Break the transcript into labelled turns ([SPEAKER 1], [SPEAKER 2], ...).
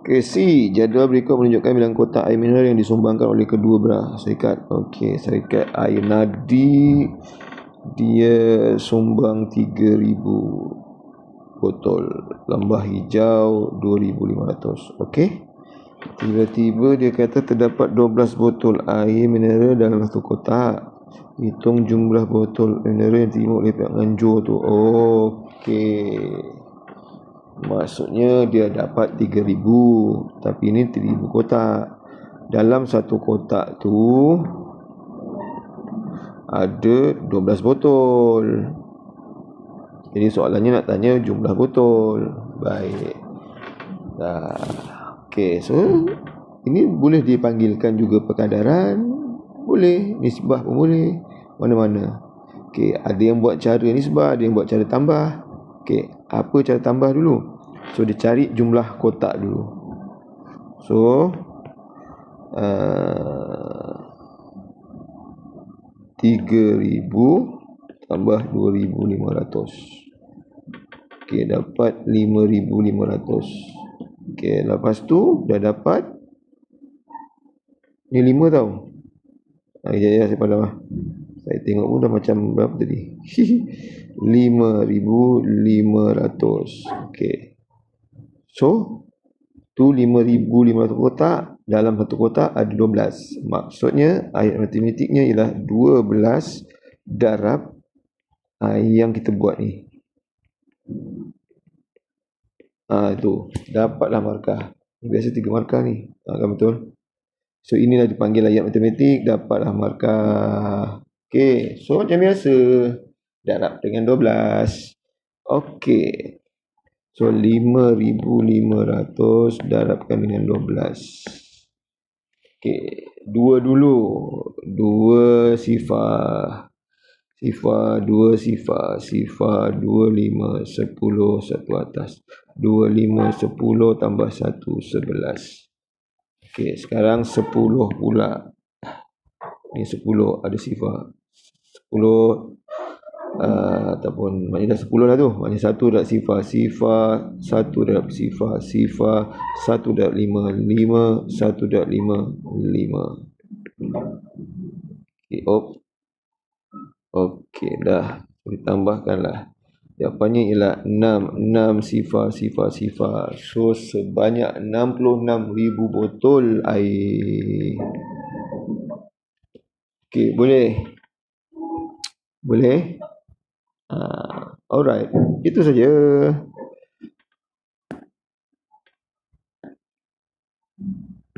[SPEAKER 1] Okey, C. Jadual berikut menunjukkan bilangan kotak air mineral yang disumbangkan oleh kedua belah syarikat. Okey, syarikat air nadi dia sumbang 3,000 botol. Lambah hijau 2,500. Okey. Tiba-tiba dia kata terdapat 12 botol air mineral dalam satu kotak. Hitung jumlah botol mineral yang diterima oleh pihak nganjur tu. Okey. Maksudnya dia dapat 3,000, tapi ini 3,000 kotak. Dalam satu kotak tu ada 12 botol. Jadi soalannya nak tanya jumlah botol. Baik. Okey, so ini boleh dipanggilkan juga perkadaran, boleh, nisbah pun boleh, mana-mana. Okey, ada yang buat cara nisbah, ada yang buat cara tambah. Okey, apa cara tambah dulu? So dia cari jumlah kotak dulu. So 3,000 tambah 2,500. Okey, dapat 5,500. Okey, lepas tu dah dapat ni 5 tau. Ya, saya padam lah. Saya tengok pun dah macam berapa tadi. 5,500. Okey. So tu 5,500 kotak. Dalam satu kotak ada 12. Maksudnya ayat matematiknya ialah 12 darab yang kita buat ni. Tu dapatlah markah. Biasa 3 markah ni. Kan betul? So inilah dipanggil ayat matematik, dapatlah markah. Okey, so macam biasa darab dengan 12. Okey. So 5,500 darabkan dengan 12. Okey, 2 dulu. 2 sifar. Sifar 2 sifar. Sifar 2, 5, 10, 1 atas. 2, 5, 10 tambah 1, 11. Okey, sekarang 10 pula. Ni 10 ada sifar. 10 ataupun maknanya dah 10 lah tu. Maknanya 1 darab sifar. Sifar 1 darab sifar. Sifar 1 darab 5. 5 1 darab 5. 5. Okey, dah. Ditambahkanlah. Jawapannya ialah 6. 6 sifar. So sebanyak 66,000 botol air. Okey, boleh? Boleh? Alright. Itu saja.